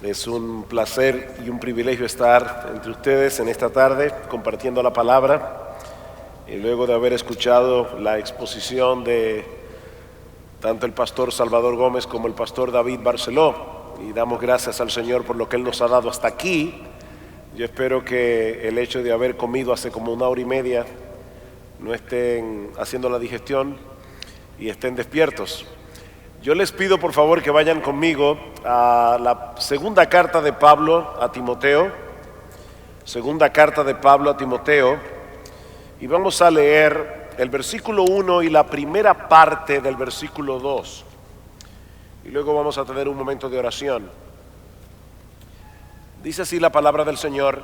Es un placer y un privilegio estar entre ustedes en esta tarde compartiendo la palabra y luego de haber escuchado la exposición de tanto el pastor Salvador Gómez como el pastor David Barceló, y damos gracias al Señor por lo que Él nos ha dado hasta aquí. Yo espero que el hecho de haber comido hace como 1 hora y media no estén haciendo la digestión y estén despiertos. Yo les pido por favor que vayan conmigo a la segunda carta de Pablo a Timoteo, segunda carta de Pablo a Timoteo, y vamos a leer el versículo 1 y la primera parte del versículo 2, y luego vamos a tener un momento de oración. Dice así la palabra del Señor: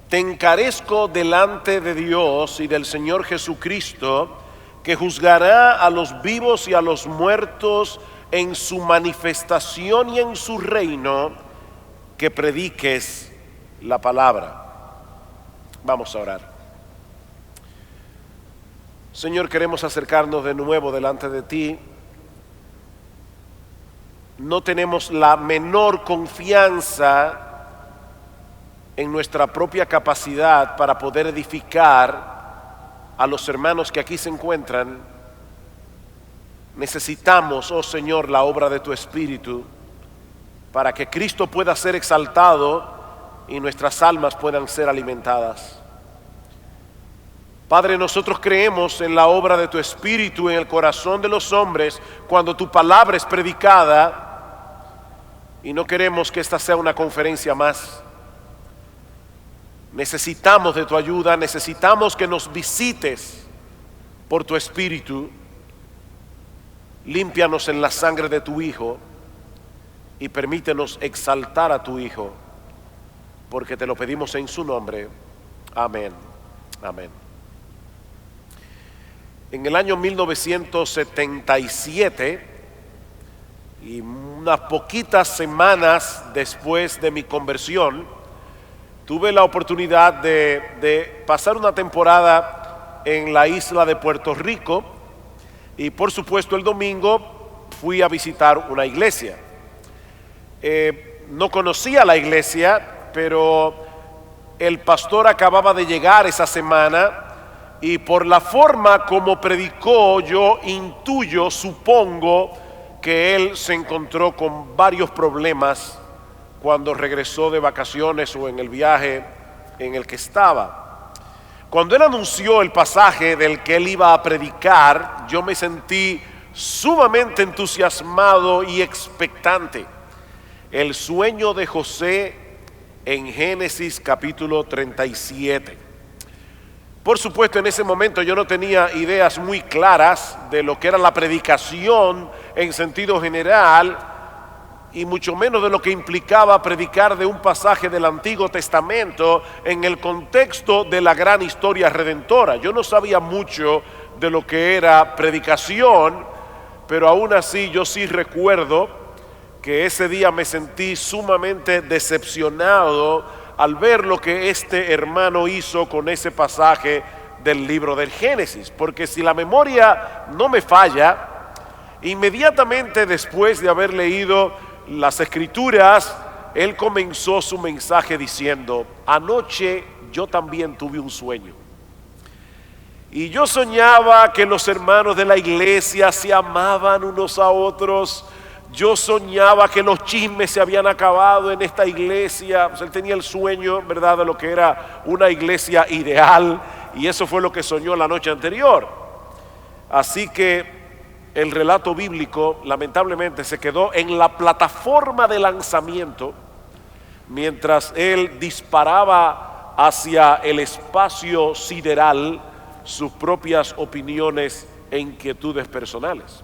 te encarezco delante de Dios y del Señor Jesucristo, que juzgará a los vivos y a los muertos en su manifestación y en su reino, que prediques la palabra. Vamos a orar. Señor, queremos acercarnos de nuevo delante de ti. No tenemos la menor confianza en nuestra propia capacidad para poder edificar a los hermanos que aquí se encuentran. Necesitamos, oh Señor, la obra de tu Espíritu para que Cristo pueda ser exaltado y nuestras almas puedan ser alimentadas. Padre, nosotros creemos en la obra de tu Espíritu en el corazón de los hombres cuando tu palabra es predicada, y no queremos que esta sea una conferencia más. Necesitamos de tu ayuda, necesitamos que nos visites por tu Espíritu. Límpianos en la sangre de tu Hijo y permítenos exaltar a tu Hijo, porque te lo pedimos en su nombre. Amén. Amén. En el año 1977, y unas poquitas semanas después de mi conversión, tuve la oportunidad de pasar una temporada en la isla de Puerto Rico, y por supuesto el domingo fui a visitar una iglesia. No conocía la iglesia, pero el pastor acababa de llegar esa semana, y por la forma como predicó yo intuyo, supongo que él se encontró con varios problemas cuando regresó de vacaciones o en el viaje en el que estaba. Cuando él anunció el pasaje del que él iba a predicar, yo me sentí sumamente entusiasmado y expectante. El sueño de José en Génesis capítulo 37. Por supuesto, en ese momento yo no tenía ideas muy claras de lo que era la predicación en sentido general, y mucho menos de lo que implicaba predicar de un pasaje del Antiguo Testamento en el contexto de la gran historia redentora. Yo no sabía mucho de lo que era predicación, pero aún así yo sí recuerdo que ese día me sentí sumamente decepcionado al ver lo que este hermano hizo con ese pasaje del libro del Génesis, porque si la memoria no me falla, inmediatamente después de haber leído las Escrituras, él comenzó su mensaje diciendo: anoche yo también tuve un sueño, y yo soñaba que los hermanos de la iglesia se amaban unos a otros. Yo soñaba que los chismes se habían acabado en esta iglesia. Pues él tenía el sueño, ¿verdad?, de lo que era una iglesia ideal, y eso fue lo que soñó la noche anterior. Así que el relato bíblico lamentablemente se quedó en la plataforma de lanzamiento mientras él disparaba hacia el espacio sideral sus propias opiniones e inquietudes personales.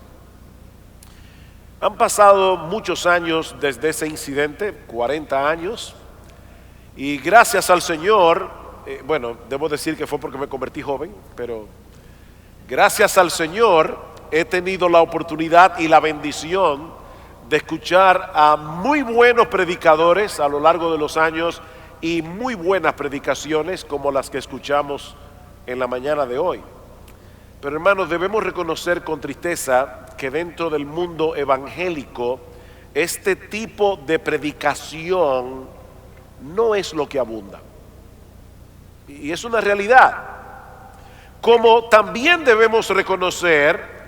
Han pasado muchos años desde ese incidente, 40 años, y gracias al Señor, debo decir que fue porque me convertí joven, pero gracias al Señor he tenido la oportunidad y la bendición de escuchar a muy buenos predicadores a lo largo de los años y muy buenas predicaciones como las que escuchamos en la mañana de hoy. Pero hermanos, debemos reconocer con tristeza que dentro del mundo evangélico este tipo de predicación no es lo que abunda. Y es una realidad. Como también debemos reconocer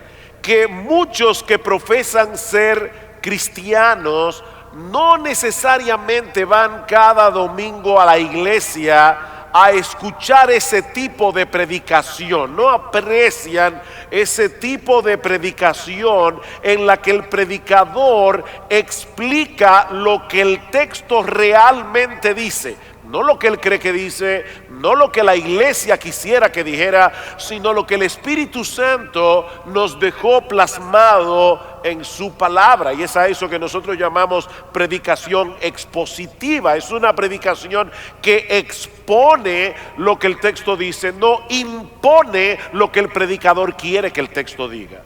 que muchos que profesan ser cristianos no necesariamente van cada domingo a la iglesia a escuchar ese tipo de predicación, no aprecian ese tipo de predicación en la que el predicador explica lo que el texto realmente dice. No lo que él cree que dice, no lo que la iglesia quisiera que dijera, sino lo que el Espíritu Santo nos dejó plasmado en su palabra. Y es a eso que nosotros llamamos predicación expositiva. Es una predicación que expone lo que el texto dice, no impone lo que el predicador quiere que el texto diga.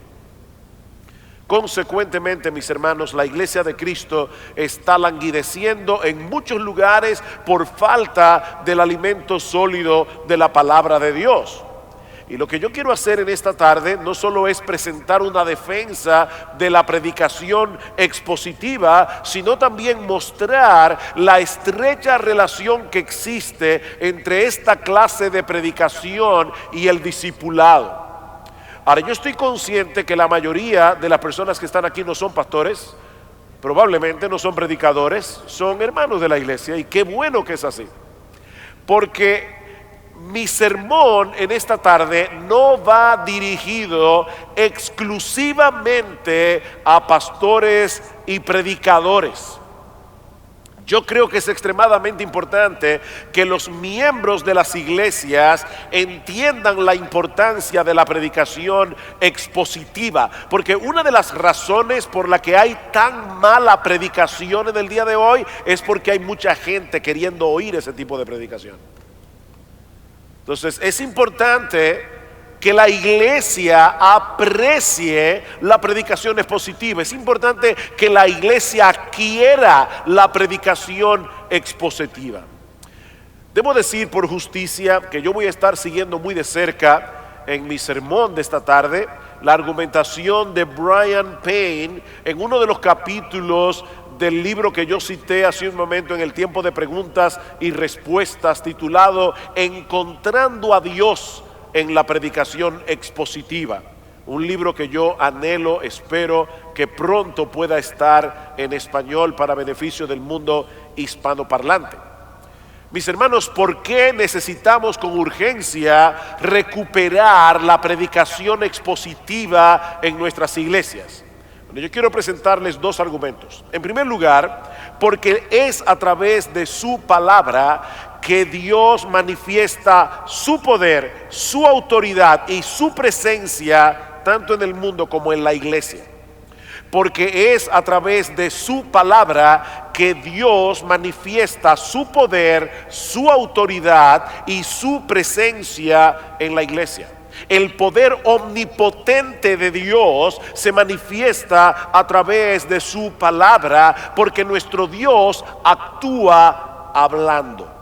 Consecuentemente, mis hermanos, la iglesia de Cristo está languideciendo en muchos lugares por falta del alimento sólido de la palabra de Dios. Y lo que yo quiero hacer en esta tarde no solo es presentar una defensa de la predicación expositiva, sino también mostrar la estrecha relación que existe entre esta clase de predicación y el discipulado. Ahora, yo estoy consciente que la mayoría de las personas que están aquí no son pastores, probablemente no son predicadores, son hermanos de la iglesia, y qué bueno que es así, porque mi sermón en esta tarde no va dirigido exclusivamente a pastores y predicadores. Yo creo que es extremadamente importante que los miembros de las iglesias entiendan la importancia de la predicación expositiva, porque una de las razones por la que hay tan mala predicación en el día de hoy es porque hay mucha gente queriendo oír ese tipo de predicación. Entonces es importante que la iglesia aprecie la predicación expositiva. Es importante que la iglesia quiera la predicación expositiva. Debo decir por justicia que yo voy a estar siguiendo muy de cerca en mi sermón de esta tarde la argumentación de Brian Payne en uno de los capítulos del libro que yo cité hace un momento en el tiempo de preguntas y respuestas, titulado Encontrando a Dios en la predicación expositiva. Un libro que yo anhelo, espero que pronto pueda estar en español para beneficio del mundo hispanoparlante. Mis hermanos, ¿por qué necesitamos con urgencia recuperar la predicación expositiva en nuestras iglesias? Bueno, yo quiero presentarles dos argumentos. En primer lugar, porque es a través de su palabra que Dios manifiesta su poder, su autoridad y su presencia tanto en el mundo como en la iglesia. Porque es a través de su palabra que Dios manifiesta su poder, su autoridad y su presencia en la iglesia. El poder omnipotente de Dios se manifiesta a través de su palabra, porque nuestro Dios actúa hablando.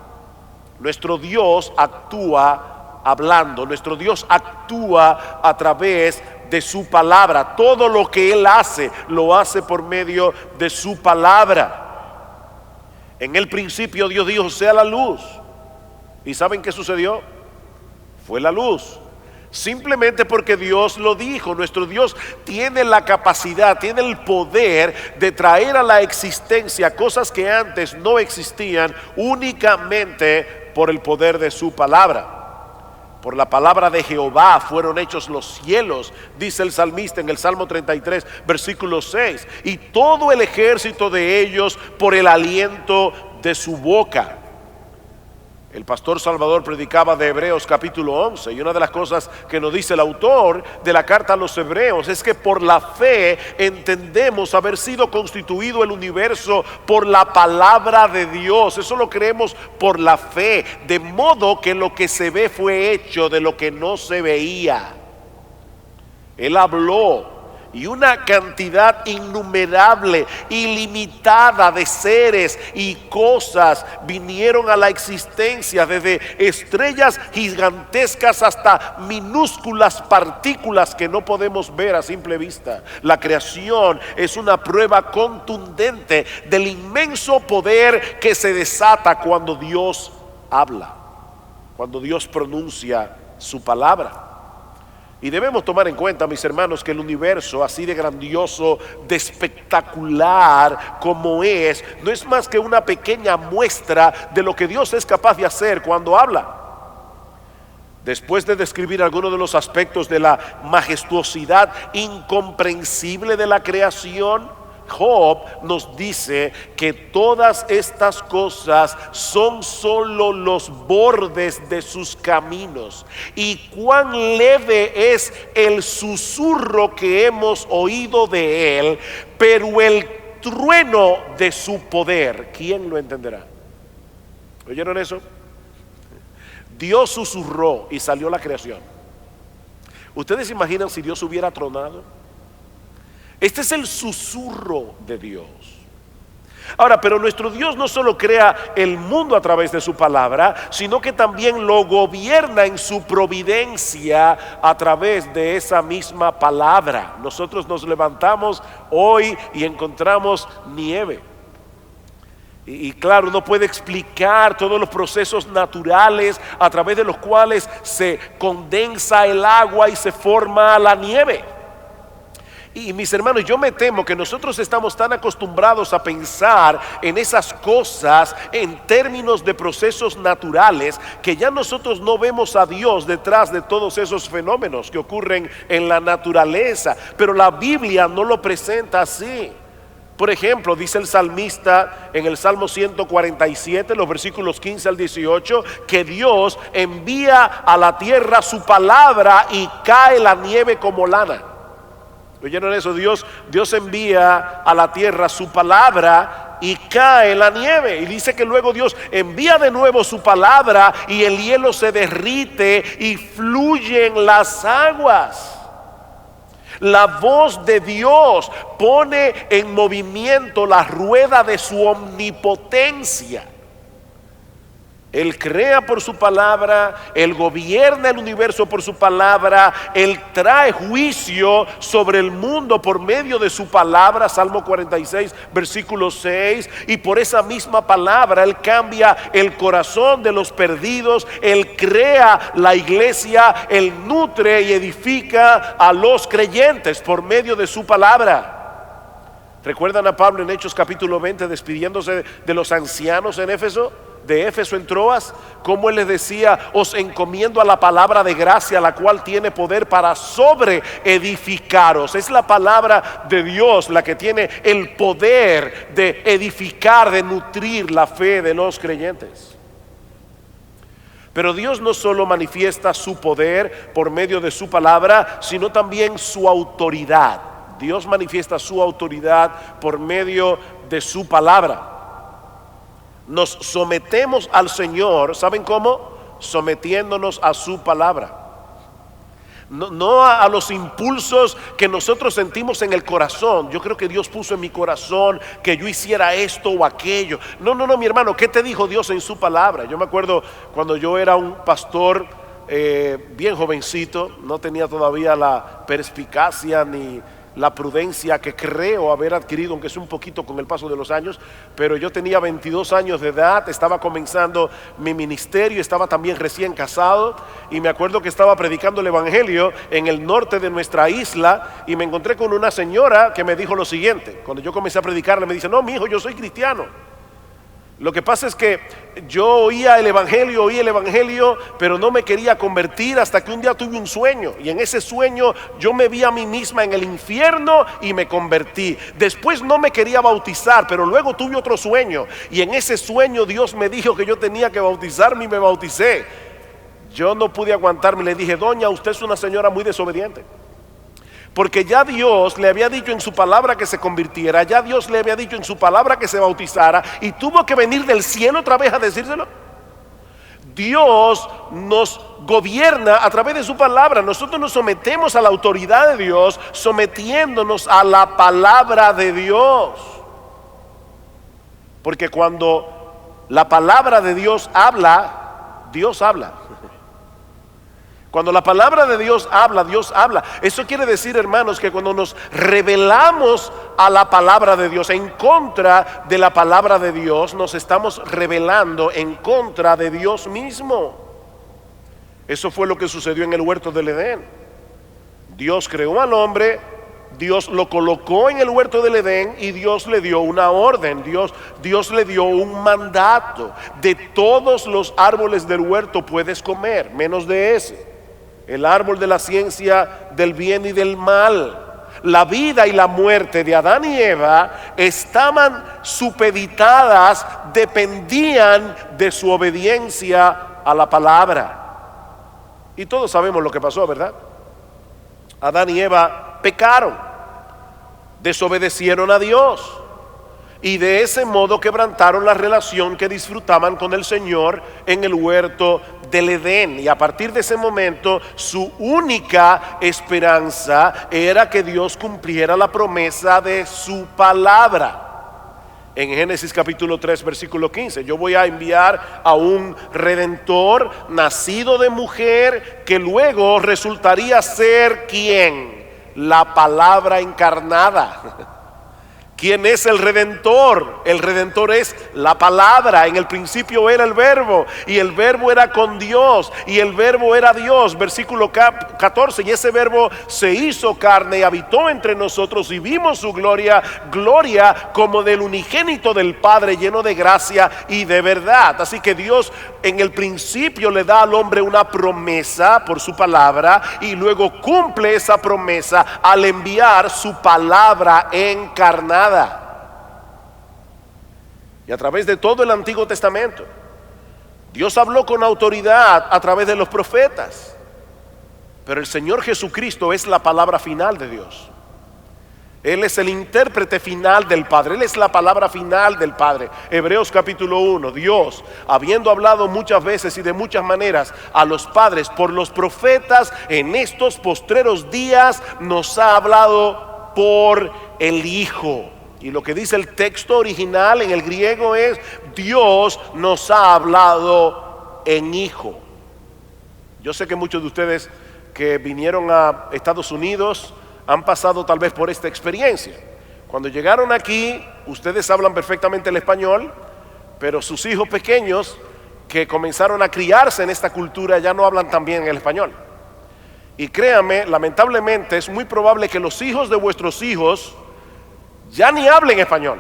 Nuestro Dios actúa hablando, nuestro Dios actúa a través de su palabra. Todo lo que Él hace, lo hace por medio de su palabra. En el principio Dios dijo, sea la luz. ¿Y saben qué sucedió? Fue la luz. Simplemente porque Dios lo dijo. Nuestro Dios tiene la capacidad, tiene el poder de traer a la existencia cosas que antes no existían únicamente por el poder de su palabra. Por la palabra de Jehová fueron hechos los cielos, dice el salmista en el Salmo 33, versículo 6, y todo el ejército de ellos por el aliento de su boca. El pastor Salvador predicaba de Hebreos capítulo 11, y una de las cosas que nos dice el autor de la carta a los Hebreos es que por la fe entendemos haber sido constituido el universo por la palabra de Dios. Eso lo creemos por la fe, de modo que lo que se ve fue hecho de lo que no se veía. Él habló y una cantidad innumerable, ilimitada de seres y cosas vinieron a la existencia, desde estrellas gigantescas hasta minúsculas partículas que no podemos ver a simple vista. La creación es una prueba contundente del inmenso poder que se desata cuando Dios habla, cuando Dios pronuncia su palabra. Y debemos tomar en cuenta, mis hermanos, que el universo, así de grandioso, de espectacular como es, no es más que una pequeña muestra de lo que Dios es capaz de hacer cuando habla. Después de describir algunos de los aspectos de la majestuosidad incomprensible de la creación, Job nos dice que todas estas cosas son solo los bordes de sus caminos, y cuán leve es el susurro que hemos oído de él, pero el trueno de su poder, ¿quién lo entenderá? ¿Oyeron eso? Dios susurró y salió la creación. ¿Ustedes se imaginan si Dios hubiera tronado? Este es el susurro de Dios. Ahora, pero nuestro Dios no solo crea el mundo a través de su palabra, sino que también lo gobierna en su providencia a través de esa misma palabra. Nosotros nos levantamos hoy y encontramos nieve. Y claro, uno puede explicar todos los procesos naturales a través de los cuales se condensa el agua y se forma la nieve. Y mis hermanos, yo me temo que nosotros estamos tan acostumbrados a pensar en esas cosas en términos de procesos naturales, que ya nosotros no vemos a Dios detrás de todos esos fenómenos que ocurren en la naturaleza. Pero la Biblia no lo presenta así. Por ejemplo, dice el salmista en el Salmo 147, los versículos 15 al 18, que Dios envía a la tierra su palabra y cae la nieve como lana. ¿Oyeron eso? Dios envía a la tierra su palabra y cae la nieve. Y dice que luego Dios envía de nuevo su palabra y el hielo se derrite y fluyen las aguas. La voz de Dios pone en movimiento la rueda de su omnipotencia. Él crea por su palabra, Él gobierna el universo por su palabra, Él trae juicio sobre el mundo por medio de su palabra, Salmo 46, versículo 6, y por esa misma palabra Él cambia el corazón de los perdidos, Él crea la iglesia, Él nutre y edifica a los creyentes por medio de su palabra. ¿Recuerdan a Pablo en Hechos capítulo 20 despidiéndose de los ancianos en Éfeso? De Éfeso en Troas, como él les decía: os encomiendo a la palabra de gracia, la cual tiene poder para sobreedificaros. Es la palabra de Dios la que tiene el poder de edificar, de nutrir la fe de los creyentes. Pero Dios no solo manifiesta su poder por medio de su palabra, sino también su autoridad. Dios manifiesta su autoridad por medio de su palabra. Nos sometemos al Señor, ¿saben cómo? Sometiéndonos a su palabra. No a los impulsos que nosotros sentimos en el corazón. Yo creo que Dios puso en mi corazón que yo hiciera esto o aquello. No, mi hermano, ¿qué te dijo Dios en su palabra? Yo me acuerdo cuando yo era un pastor bien jovencito, no tenía todavía la perspicacia ni la prudencia que creo haber adquirido, aunque es un poquito con el paso de los años, pero yo tenía 22 años de edad, estaba comenzando mi ministerio, estaba también recién casado, y me acuerdo que estaba predicando el evangelio en el norte de nuestra isla, y me encontré con una señora que me dijo lo siguiente. Cuando yo comencé a predicarle, me dice: no, mi hijo, yo soy cristiano. Lo que pasa es que yo oía el evangelio, pero no me quería convertir hasta que un día tuve un sueño, y en ese sueño yo me vi a mí misma en el infierno y me convertí. Después no me quería bautizar, pero luego tuve otro sueño, y en ese sueño Dios me dijo que yo tenía que bautizarme y me bauticé. Yo no pude aguantarme, le dije: doña, usted es una señora muy desobediente, porque ya Dios le había dicho en su palabra que se convirtiera, ya Dios le había dicho en su palabra que se bautizara, y tuvo que venir del cielo otra vez a decírselo. Dios nos gobierna a través de su palabra. Nosotros nos sometemos a la autoridad de Dios, sometiéndonos a la palabra de Dios. Porque cuando la palabra de Dios habla, Dios habla. Cuando la palabra de Dios habla, Dios habla. Eso quiere decir, hermanos, que cuando nos rebelamos a la palabra de Dios, en contra de la palabra de Dios, nos estamos rebelando en contra de Dios mismo. Eso fue lo que sucedió en el huerto del Edén. Dios creó al hombre, Dios lo colocó en el huerto del Edén y Dios le dio una orden, Dios le dio un mandato. De todos los árboles del huerto puedes comer, menos de ese. El árbol de la ciencia del bien y del mal. La vida y la muerte de Adán y Eva estaban supeditadas, dependían de su obediencia a la palabra. Y todos sabemos lo que pasó, ¿verdad? Adán y Eva pecaron, desobedecieron a Dios y de ese modo quebrantaron la relación que disfrutaban con el Señor en el huerto del Edén. Y a partir de ese momento su única esperanza era que Dios cumpliera la promesa de su palabra. En Génesis capítulo 3 versículo 15, yo voy a enviar a un redentor nacido de mujer que luego resultaría ser ¿quién? La palabra encarnada. ¿Quién es el redentor? El redentor es la palabra. En el principio era el verbo y el verbo era con Dios y el verbo era Dios. Versículo 14, y ese verbo se hizo carne y habitó entre nosotros y vimos su gloria, gloria como del unigénito del Padre, lleno de gracia y de verdad. Así que Dios en el principio le da al hombre una promesa por su palabra y luego cumple esa promesa al enviar su palabra encarnada. Y a través de todo el Antiguo Testamento, Dios habló con autoridad a través de los profetas. Pero el Señor Jesucristo es la palabra final de Dios. Él es el intérprete final del Padre. Él es la palabra final del Padre. Hebreos capítulo 1. Dios, habiendo hablado muchas veces y de muchas maneras a los padres por los profetas, en estos postreros días nos ha hablado por el Hijo. Y lo que dice el texto original en el griego es: Dios nos ha hablado en Hijo. Yo sé que muchos de ustedes que vinieron a Estados Unidos han pasado tal vez por esta experiencia. Cuando llegaron aquí, ustedes hablan perfectamente el español, pero sus hijos pequeños que comenzaron a criarse en esta cultura ya no hablan tan bien el español. Y créanme, lamentablemente es muy probable que los hijos de vuestros hijos ya ni hablen español.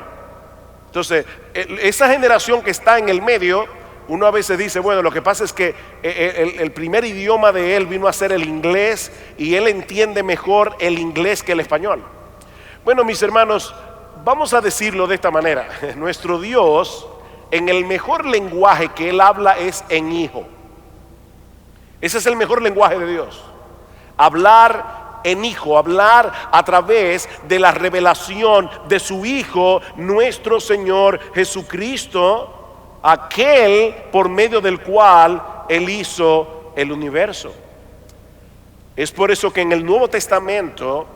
Entonces, esa generación que está en el medio, uno a veces dice, bueno, lo que pasa es que el primer idioma de él vino a ser el inglés y él entiende mejor el inglés que el español. Bueno, mis hermanos, vamos a decirlo de esta manera. Nuestro Dios, en el mejor lenguaje que él habla es en hijo. Ese es el mejor lenguaje de Dios. Hablar en Hijo, hablar a través de la revelación de su Hijo, nuestro Señor Jesucristo, aquel por medio del cual Él hizo el universo. Es por eso que en el Nuevo Testamento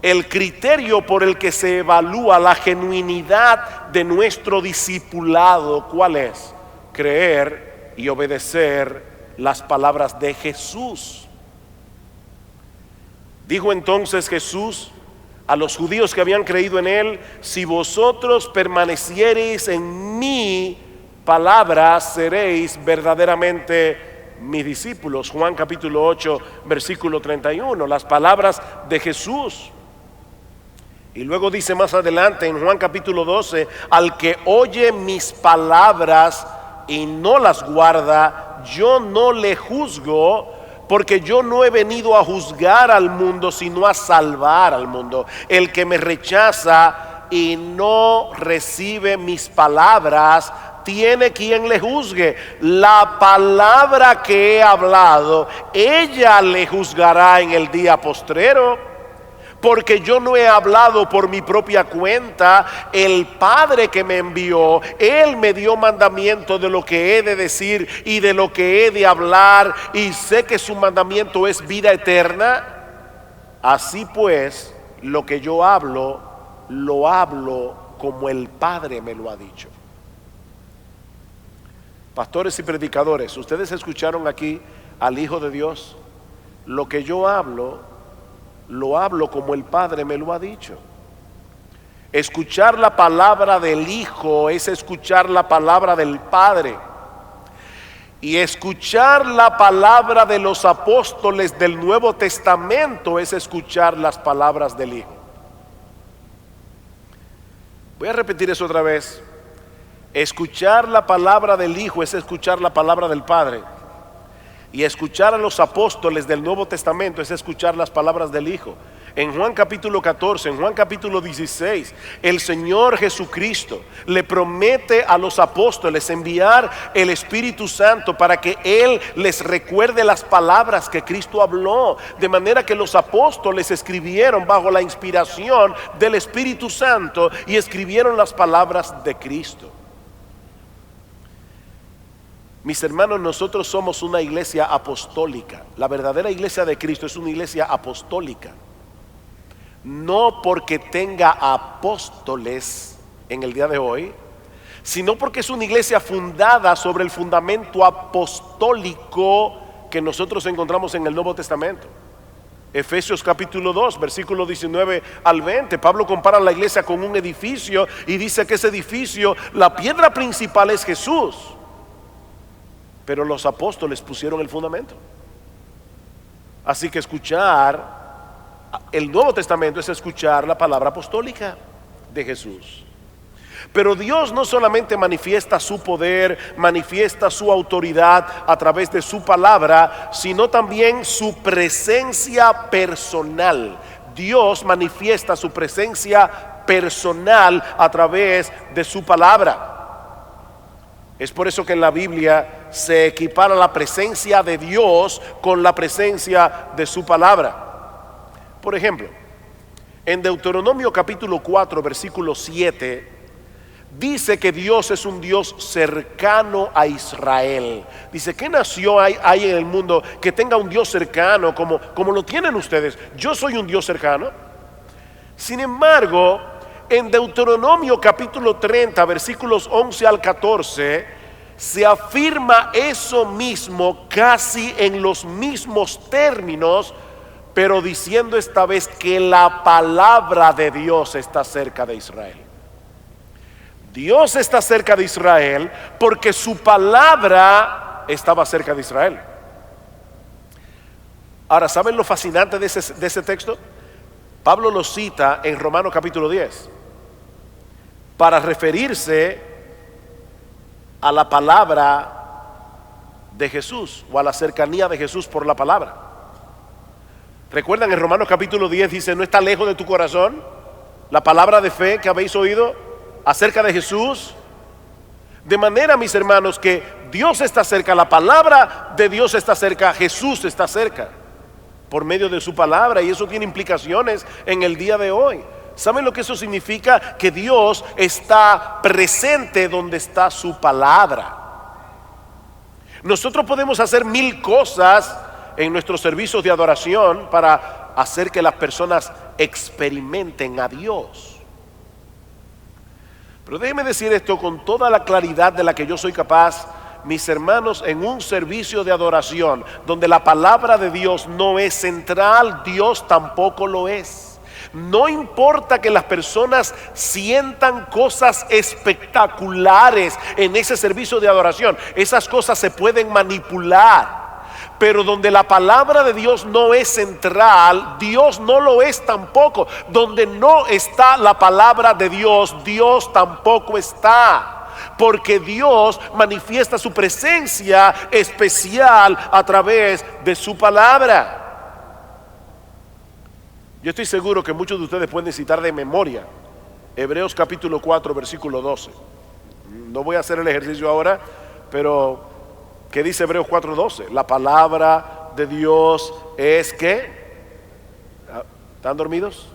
el criterio por el que se evalúa la genuinidad de nuestro discipulado, ¿cuál es? Creer y obedecer las palabras de Jesús. Dijo entonces Jesús a los judíos que habían creído en él: si vosotros permaneciereis en mi palabra, seréis verdaderamente mis discípulos. Juan capítulo 8 versículo 31, las palabras de Jesús. Y luego dice más adelante en Juan capítulo 12: al que oye mis palabras y no las guarda, yo no le juzgo, porque yo no he venido a juzgar al mundo, sino a salvar al mundo. El que me rechaza y no recibe mis palabras, tiene quien le juzgue. La palabra que he hablado, ella le juzgará en el día postrero. porque yo no he hablado por mi propia cuenta. El Padre que me envió, Él me dio mandamiento de lo que he de decir y de lo que he de hablar, y sé que su mandamiento es vida eterna. Así pues, lo que yo hablo, lo hablo como el Padre me lo ha dicho. Pastores y predicadores, ustedes escucharon aquí al Hijo de Dios. Lo que yo hablo, lo hablo como el Padre me lo ha dicho. Escuchar la palabra del Hijo es escuchar la palabra del Padre. Y escuchar la palabra de los apóstoles del Nuevo Testamento es escuchar las palabras del Hijo. Voy a repetir eso otra vez. Escuchar la palabra del Hijo es escuchar la palabra del Padre. Y escuchar a los apóstoles del Nuevo Testamento es escuchar las palabras del Hijo. En Juan capítulo 14, en Juan capítulo 16, el Señor Jesucristo le promete a los apóstoles enviar el Espíritu Santo para que Él les recuerde las palabras que Cristo habló. De manera que los apóstoles escribieron bajo la inspiración del Espíritu Santo y escribieron las palabras de Cristo. Mis hermanos, nosotros somos una iglesia apostólica. La verdadera iglesia de Cristo es una iglesia apostólica. No porque tenga apóstoles en el día de hoy, sino porque es una iglesia fundada sobre el fundamento apostólico que nosotros encontramos en el Nuevo Testamento. Efesios capítulo 2, versículo 19 al 20, Pablo compara la iglesia con un edificio y dice que ese edificio, la piedra principal es Jesús, pero los apóstoles pusieron el fundamento. Así que escuchar el Nuevo Testamento es escuchar la palabra apostólica de Jesús. Pero Dios no solamente manifiesta su poder, manifiesta su autoridad a través de su palabra, sino también su presencia personal. Dios manifiesta su presencia personal a través de su palabra. Es por eso que en la Biblia se equipara la presencia de Dios con la presencia de su palabra. Por ejemplo, en Deuteronomio capítulo 4, versículo 7, dice que Dios es un Dios cercano a Israel. Dice, ¿qué nación hay en el mundo que tenga un Dios cercano como lo tienen ustedes? Yo soy un Dios cercano. Sin embargo, en Deuteronomio capítulo 30, versículos 11 al 14, se afirma eso mismo casi en los mismos términos, pero diciendo esta vez que la palabra de Dios está cerca de Israel. Dios está cerca de Israel porque su palabra estaba cerca de Israel. Ahora, ¿saben lo fascinante de ese texto? Pablo lo cita en Romanos capítulo 10 para referirse a la palabra de Jesús o a la cercanía de Jesús por la palabra. ¿Recuerdan en Romanos capítulo 10 dice, no está lejos de tu corazón la palabra de fe que habéis oído acerca de Jesús? De manera, mis hermanos, que Dios está cerca, la palabra de Dios está cerca, Jesús está cerca por medio de su palabra, y eso tiene implicaciones en el día de hoy. ¿Saben lo que eso significa? Que Dios está presente donde está su palabra. Nosotros podemos hacer 1000 cosas en nuestros servicios de adoración para hacer que las personas experimenten a Dios. Pero déjenme decir esto con toda la claridad de la que yo soy capaz, mis hermanos, en un servicio de adoración donde la palabra de Dios no es central, Dios tampoco lo es. No importa que las personas sientan cosas espectaculares en ese servicio de adoración, esas cosas se pueden manipular. Pero donde la palabra de Dios no es central, Dios no lo es tampoco. Donde no está la palabra de Dios, Dios tampoco está. Porque Dios manifiesta su presencia especial a través de su palabra. Yo estoy seguro que muchos de ustedes pueden citar de memoria Hebreos capítulo 4, versículo 12. No voy a hacer el ejercicio ahora, pero ¿qué dice Hebreos 4:12? La palabra de Dios es que ¿Están dormidos?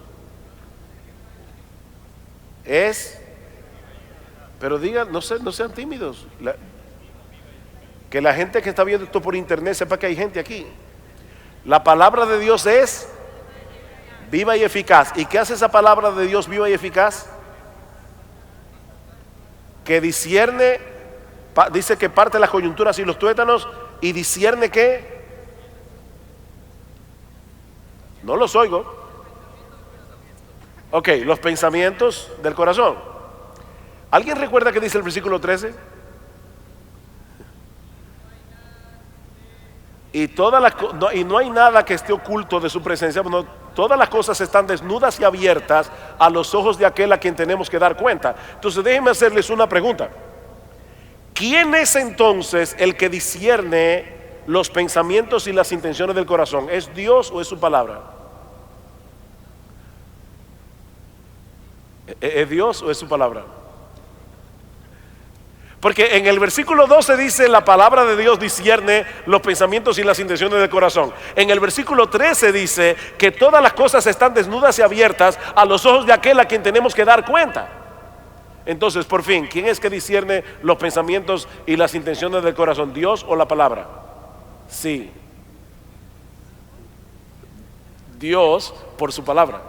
Pero digan, no sean tímidos. Que la gente que está viendo esto por internet sepa que hay gente aquí. La palabra de Dios es viva y eficaz. ¿Y qué hace esa palabra de Dios viva y eficaz? Que discierne, dice que parte las coyunturas y los tuétanos, y discierne ¿qué? No los oigo. Ok, los pensamientos del corazón. ¿Alguien recuerda qué dice el versículo 13? Y no hay nada que esté oculto de su presencia. No, todas las cosas están desnudas y abiertas a los ojos de aquel a quien tenemos que dar cuenta. Entonces déjenme hacerles una pregunta. ¿Quién es entonces el que discierne los pensamientos y las intenciones del corazón? ¿Es Dios o es su palabra? ¿Es Dios o es su palabra? Porque en el versículo 12 dice la palabra de Dios discierne los pensamientos y las intenciones del corazón. En el versículo 13 dice que todas las cosas están desnudas y abiertas a los ojos de aquel a quien tenemos que dar cuenta. Entonces, por fin, ¿quién es que discierne los pensamientos y las intenciones del corazón? ¿Dios o la palabra? Sí, Dios por su palabra.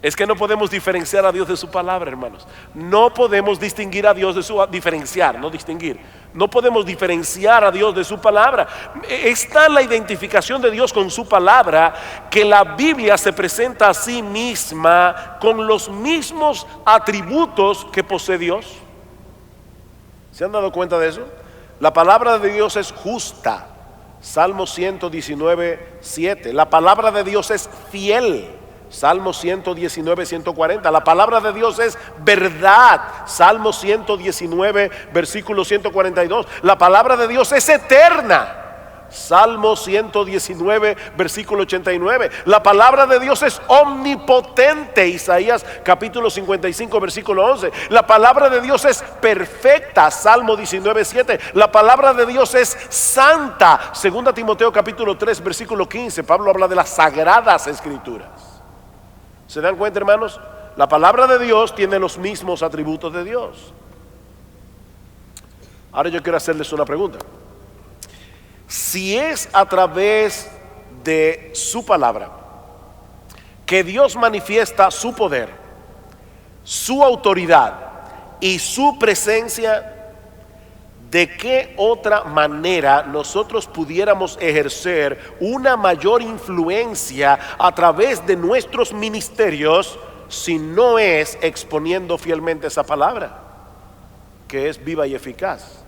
Es que no podemos diferenciar a Dios de su palabra, hermanos. No podemos distinguir a Dios de su diferenciar, no distinguir. No podemos diferenciar a Dios de su palabra. Está la identificación de Dios con su palabra, que la Biblia se presenta a sí misma con los mismos atributos que posee Dios. ¿Se han dado cuenta de eso? La palabra de Dios es justa. Salmo 119, 7. La palabra de Dios es fiel. Salmo 119, 140. La palabra de Dios es verdad. Salmo 119, versículo 142. La palabra de Dios es eterna. Salmo 119, versículo 89. La palabra de Dios es omnipotente. Isaías capítulo 55, versículo 11. La palabra de Dios es perfecta. Salmo 19, 7. La palabra de Dios es santa. Segunda Timoteo capítulo 3, versículo 15. Pablo habla de las sagradas escrituras. ¿Se dan cuenta, hermanos? La palabra de Dios tiene los mismos atributos de Dios. Ahora yo quiero hacerles una pregunta. Si es a través de su palabra que Dios manifiesta su poder, su autoridad y su presencia, ¿de qué otra manera nosotros pudiéramos ejercer una mayor influencia a través de nuestros ministerios si no es exponiendo fielmente esa palabra, que es viva y eficaz?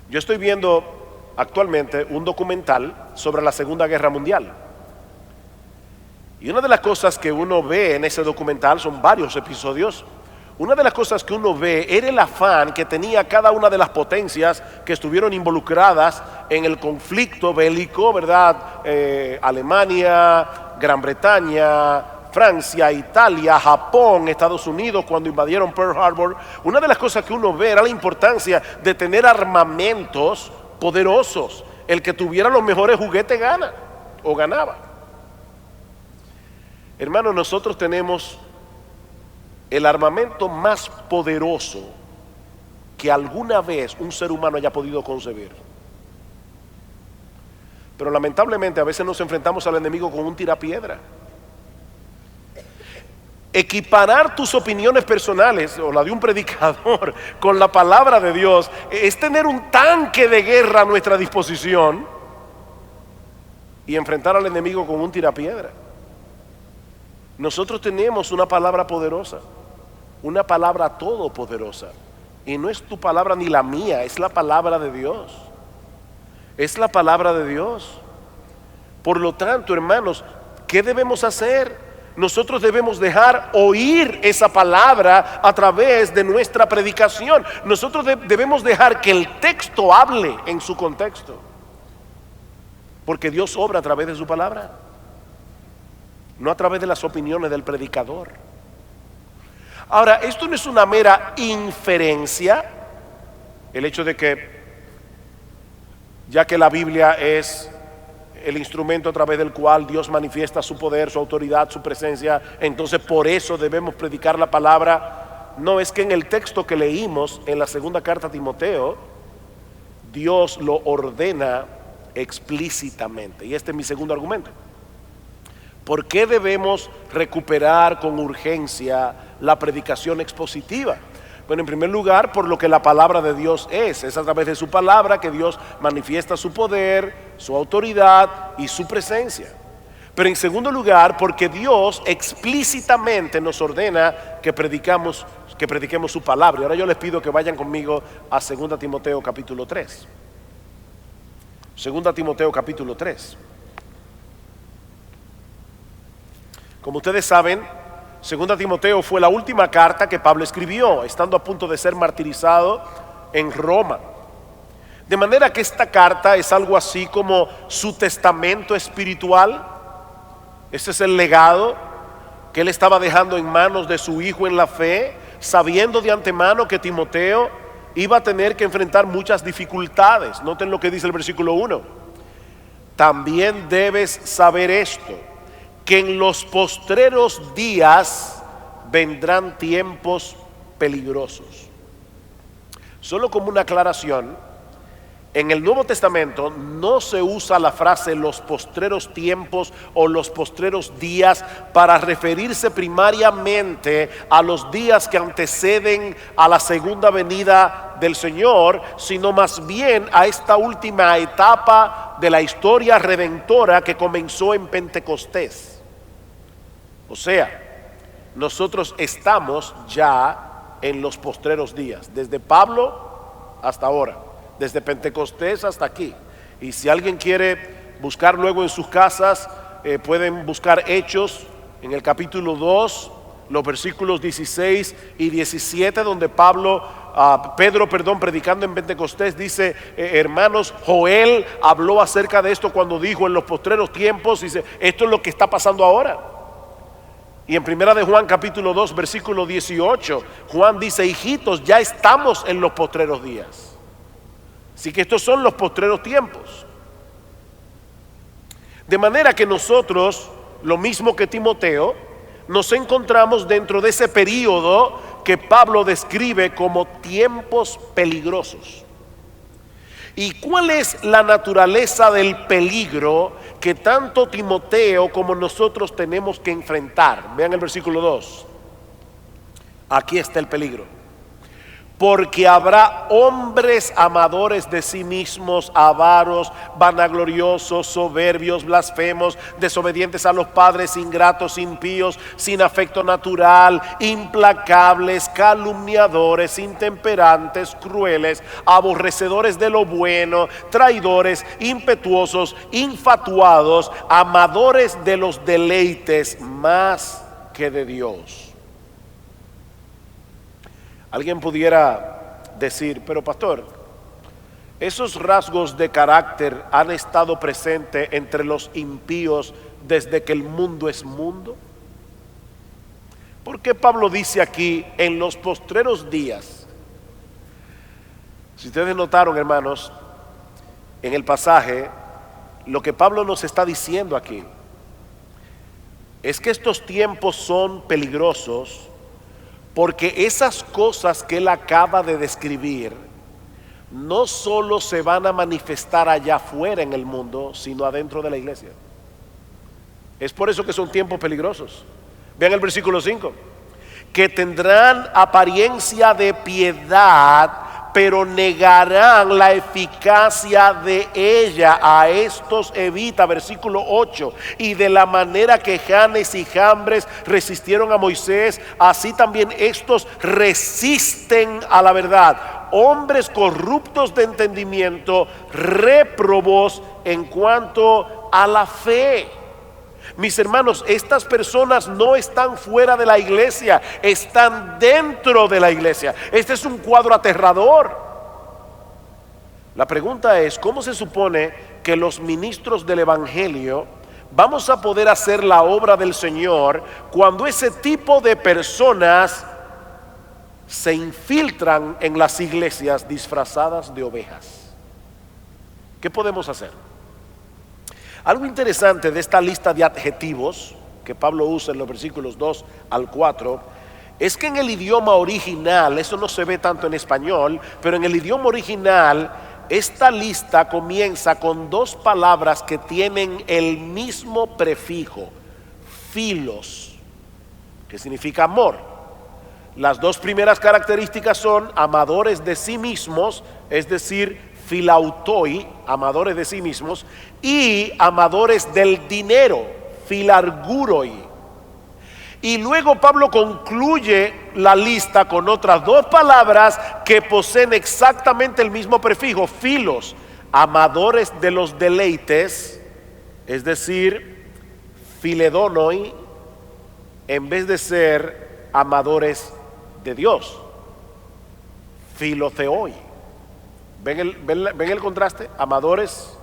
Yo estoy viendo actualmente un documental sobre la Segunda Guerra Mundial. Y una de las cosas que uno ve en ese documental, son varios episodios, una de las cosas que uno ve era el afán que tenía cada una de las potencias que estuvieron involucradas en el conflicto bélico, ¿verdad? Alemania, Gran Bretaña, Francia, Italia, Japón, Estados Unidos, cuando invadieron Pearl Harbor. Una de las cosas que uno ve era la importancia de tener armamentos poderosos. El que tuviera los mejores juguetes gana o ganaba. Hermanos, nosotros tenemos el armamento más poderoso que alguna vez un ser humano haya podido concebir. Pero lamentablemente a veces nos enfrentamos al enemigo con un tirapiedra. Equiparar tus opiniones personales o la de un predicador con la palabra de Dios es tener un tanque de guerra a nuestra disposición y enfrentar al enemigo con un tirapiedra. Nosotros tenemos una palabra poderosa, una palabra todopoderosa, y no es tu palabra ni la mía, es la palabra de Dios. Es la palabra de Dios. Por lo tanto, hermanos, ¿qué debemos hacer? Nosotros debemos dejar oír esa palabra a través de nuestra predicación. Nosotros debemos dejar que el texto hable en su contexto, porque Dios obra a través de su palabra, no a través de las opiniones del predicador. Ahora, esto no es una mera inferencia, el hecho de que, ya que la Biblia es el instrumento a través del cual Dios manifiesta su poder, su autoridad, su presencia, entonces por eso debemos predicar la palabra. No, es que en el texto que leímos en la segunda carta a Timoteo, Dios lo ordena explícitamente. Y este es mi segundo argumento. ¿Por qué debemos recuperar con urgencia la predicación expositiva? Bueno, en primer lugar, por lo que la palabra de Dios es a través de su palabra que Dios manifiesta su poder, su autoridad y su presencia. Pero en segundo lugar, porque Dios explícitamente nos ordena que prediquemos su palabra. Y ahora yo les pido que vayan conmigo a 2 Timoteo capítulo 3. 2 Timoteo capítulo 3. Como ustedes saben, 2 Timoteo fue la última carta que Pablo escribió, estando a punto de ser martirizado en Roma. De manera que esta carta es algo así como su testamento espiritual. Ese es el legado que él estaba dejando en manos de su hijo en la fe, sabiendo de antemano que Timoteo iba a tener que enfrentar muchas dificultades. Noten lo que dice el versículo 1. También debes saber esto, que en los postreros días vendrán tiempos peligrosos. Solo como una aclaración, en el Nuevo Testamento no se usa la frase los postreros tiempos o los postreros días para referirse primariamente a los días que anteceden a la segunda venida del Señor, sino más bien a esta última etapa de la historia redentora que comenzó en Pentecostés. O sea, nosotros estamos ya en los postreros días, desde Pablo hasta ahora, desde Pentecostés hasta aquí. Y si alguien quiere buscar luego en sus casas, pueden buscar Hechos en el capítulo 2, los versículos 16 y 17, donde Pedro, predicando en Pentecostés, dice, hermanos, Joel habló acerca de esto cuando dijo en los postreros tiempos, dice, esto es lo que está pasando ahora. Y en primera de Juan capítulo 2 versículo 18, Juan dice, hijitos, ya estamos en los postreros días. Así que estos son los postreros tiempos. De manera que nosotros, lo mismo que Timoteo, nos encontramos dentro de ese periodo que Pablo describe como tiempos peligrosos. ¿Y cuál es la naturaleza del peligro que tanto Timoteo como nosotros tenemos que enfrentar? Vean el versículo 2. Aquí está el peligro. Porque habrá hombres amadores de sí mismos, avaros, vanagloriosos, soberbios, blasfemos, desobedientes a los padres, ingratos, impíos, sin afecto natural, implacables, calumniadores, intemperantes, crueles, aborrecedores de lo bueno, traidores, impetuosos, infatuados, amadores de los deleites más que de Dios. Alguien pudiera decir, pero pastor, esos rasgos de carácter han estado presentes entre los impíos desde que el mundo es mundo. ¿Por qué Pablo dice aquí en los postreros días? Si ustedes notaron, hermanos, en el pasaje, lo que Pablo nos está diciendo aquí es que estos tiempos son peligrosos, porque esas cosas que él acaba de describir no solo se van a manifestar allá afuera en el mundo, sino adentro de la iglesia. Es por eso que son tiempos peligrosos. Vean el versículo 5. Que tendrán apariencia de piedad, pero negarán la eficacia de ella. A estos evita, versículo 8. Y de la manera que Janes y Jambres resistieron a Moisés, así también estos resisten a la verdad. Hombres corruptos de entendimiento, réprobos en cuanto a la fe. Mis hermanos, estas personas no están fuera de la iglesia, están dentro de la iglesia. Este es un cuadro aterrador. La pregunta es, ¿cómo se supone que los ministros del evangelio vamos a poder hacer la obra del Señor cuando ese tipo de personas se infiltran en las iglesias disfrazadas de ovejas? ¿Qué podemos hacer? Algo interesante de esta lista de adjetivos que Pablo usa en los versículos 2 al 4 es que en el idioma original, eso no se ve tanto en español, pero en el idioma original esta lista comienza con dos palabras que tienen el mismo prefijo, philos, que significa amor. Las dos primeras características son amadores de sí mismos, es decir, philautoi, amadores de sí mismos, y amadores del dinero, philarguroi. Y luego Pablo concluye la lista con otras dos palabras que poseen exactamente el mismo prefijo, philos, amadores de los deleites, es decir, philedonoi, en vez de ser amadores de Dios, philotheoi. ¿Ven el contraste? Amadores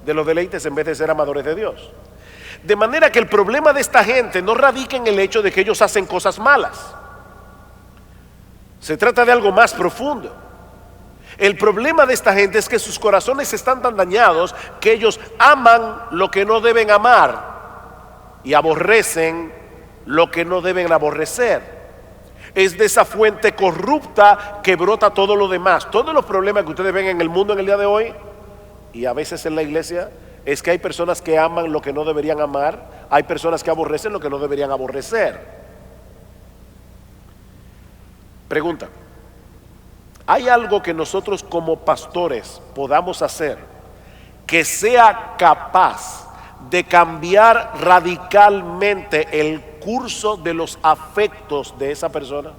de los deleites en vez de ser amadores de Dios. De manera que el problema de esta gente no radica en el hecho de que ellos hacen cosas malas. Se trata de algo más profundo. El problema de esta gente es que sus corazones están tan dañados que ellos aman lo que no deben amar y aborrecen lo que no deben aborrecer. Es de esa fuente corrupta que brota todo lo demás. Todos los problemas que ustedes ven en el mundo en el día de hoy y a veces en la iglesia es que hay personas que aman lo que no deberían amar, hay personas que aborrecen lo que no deberían aborrecer. Pregunta: ¿hay algo que nosotros como pastores podamos hacer que sea capaz de cambiar radicalmente el curso de los afectos de esa persona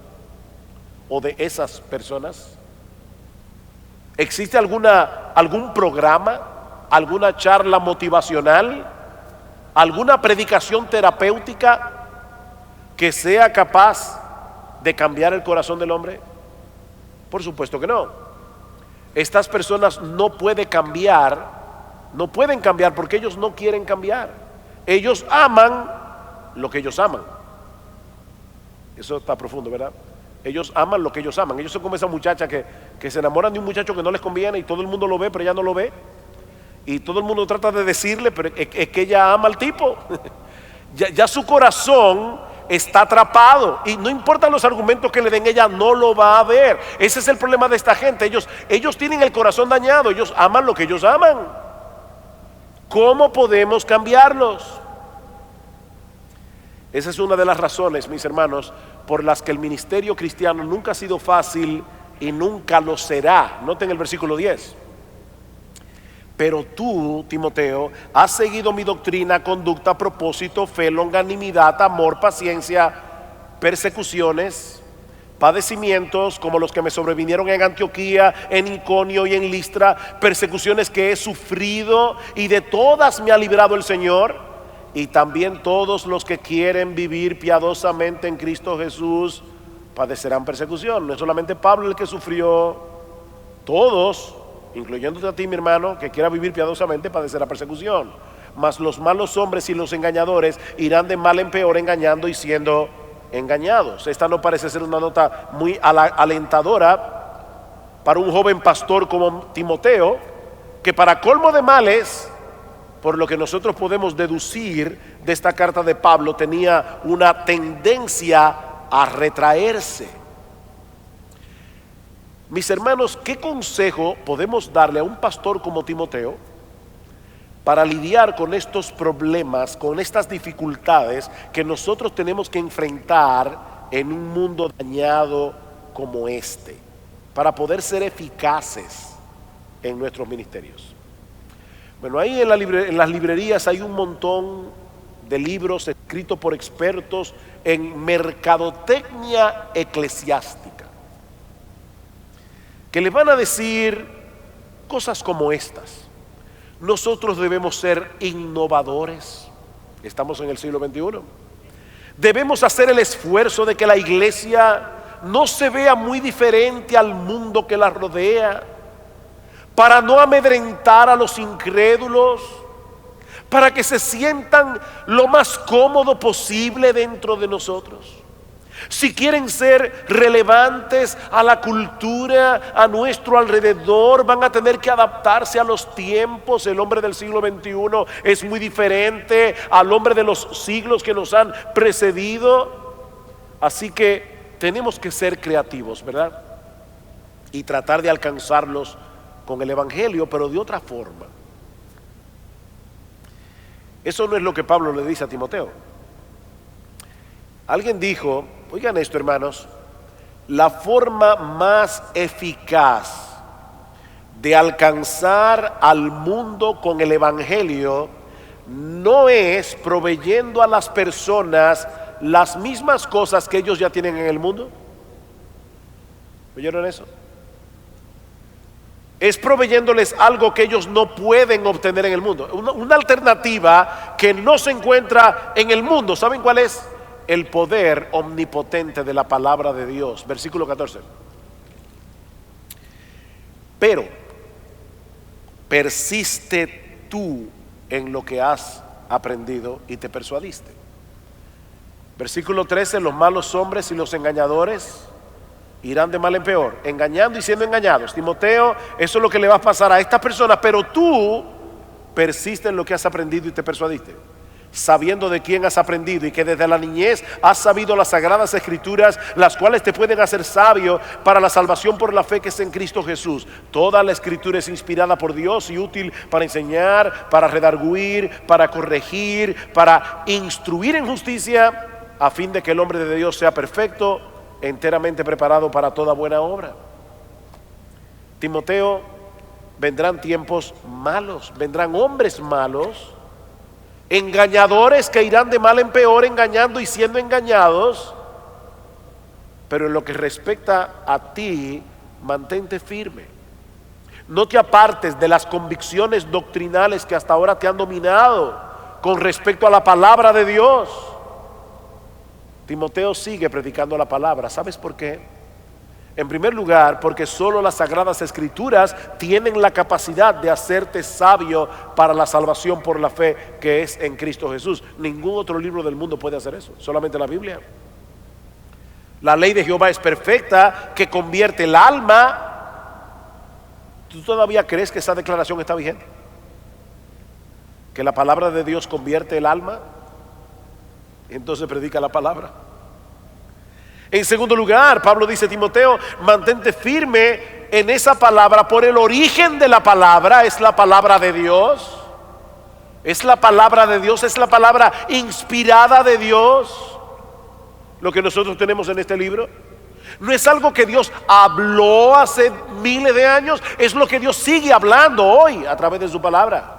o de esas personas? ¿Existe algún programa, alguna charla motivacional, alguna predicación terapéutica que sea capaz de cambiar el corazón del hombre? Por supuesto que no. Estas personas no pueden cambiar porque ellos no quieren cambiar. Ellos aman lo que ellos aman. Eso está profundo, ¿verdad? Ellos aman lo que ellos aman. Ellos son como esa muchacha que se enamoran de un muchacho que no les conviene y todo el mundo lo ve, pero ella no lo ve. Y todo el mundo trata de decirle, pero es que ella ama al tipo. ya su corazón está atrapado y no importan los argumentos que le den, ella no lo va a ver. Ese es el problema de esta gente. Ellos tienen el corazón dañado, ellos aman lo que ellos aman. ¿Cómo podemos cambiarlos? Esa es una de las razones, mis hermanos, por las que el ministerio cristiano nunca ha sido fácil y nunca lo será. Noten el versículo 10. Pero tú, Timoteo, has seguido mi doctrina, conducta, propósito, fe, longanimidad, amor, paciencia, persecuciones, padecimientos como los que me sobrevinieron en Antioquía, en Iconio y en Listra, persecuciones que he sufrido y de todas me ha librado el Señor. Y también todos los que quieren vivir piadosamente en Cristo Jesús padecerán persecución. No es solamente Pablo el que sufrió, todos, incluyéndote a ti, mi hermano, que quiera vivir piadosamente, padecerá persecución. Mas los malos hombres y los engañadores irán de mal en peor, engañando y siendo engañados. Esta no parece ser una nota muy alentadora para un joven pastor como Timoteo, que para colmo de males, por lo que nosotros podemos deducir de esta carta de Pablo, tenía una tendencia a retraerse. Mis hermanos, ¿qué consejo podemos darle a un pastor como Timoteo para lidiar con estos problemas, con estas dificultades que nosotros tenemos que enfrentar en un mundo dañado como este, para poder ser eficaces en nuestros ministerios? Bueno, ahí en las librerías hay un montón de libros escritos por expertos en mercadotecnia eclesiástica, que les van a decir cosas como estas. Nosotros debemos ser innovadores. Estamos en el siglo XXI. Debemos hacer el esfuerzo de que la iglesia no se vea muy diferente al mundo que la rodea, para no amedrentar a los incrédulos, para que se sientan lo más cómodo posible dentro de nosotros. Si quieren ser relevantes a la cultura, a nuestro alrededor, van a tener que adaptarse a los tiempos. El hombre del siglo XXI es muy diferente al hombre de los siglos que nos han precedido. Así que tenemos que ser creativos, ¿verdad? Y tratar de alcanzarlos con el Evangelio, pero de otra forma. Eso no es lo que Pablo le dice a Timoteo. Alguien dijo, oigan esto, hermanos, la forma más eficaz de alcanzar al mundo con el Evangelio no es proveyendo a las personas las mismas cosas que ellos ya tienen en el mundo. ¿Oyeron eso? Es proveyéndoles algo que ellos no pueden obtener en el mundo. Una alternativa que no se encuentra en el mundo. ¿Saben cuál es? El poder omnipotente de la palabra de Dios. Versículo 14. Pero persiste tú en lo que has aprendido y te persuadiste. Versículo 13. Los malos hombres y los engañadores irán de mal en peor, engañando y siendo engañados. Timoteo, eso es lo que le va a pasar a estas personas, pero tú persiste en lo que has aprendido y te persuadiste, sabiendo de quién has aprendido y que desde la niñez has sabido las sagradas escrituras, las cuales te pueden hacer sabio para la salvación por la fe que es en Cristo Jesús. Toda la escritura es inspirada por Dios y útil para enseñar, para redarguir, para corregir, para instruir en justicia, a fin de que el hombre de Dios sea perfecto, enteramente preparado para toda buena obra. Timoteo, vendrán tiempos malos, vendrán hombres malos, engañadores que irán de mal en peor, engañando y siendo engañados. Pero en lo que respecta a ti, mantente firme. No te apartes de las convicciones doctrinales que hasta ahora te han dominado con respecto a la palabra de Dios. Timoteo sigue predicando la palabra. ¿Sabes por qué? En primer lugar, porque solo las sagradas escrituras tienen la capacidad de hacerte sabio para la salvación por la fe que es en Cristo Jesús. Ningún otro libro del mundo puede hacer eso, solamente la Biblia. La ley de Jehová es perfecta, que convierte el alma. ¿Tú todavía crees que esa declaración está vigente? ¿Que la palabra de Dios convierte el alma? Entonces predica la palabra. En segundo lugar, Pablo dice a Timoteo, mantente firme en esa palabra por el origen de la palabra. Es la palabra de Dios. Es la palabra de Dios, es la palabra inspirada de Dios. Lo que nosotros tenemos en este libro no es algo que Dios habló hace miles de años, es lo que Dios sigue hablando hoy a través de su palabra.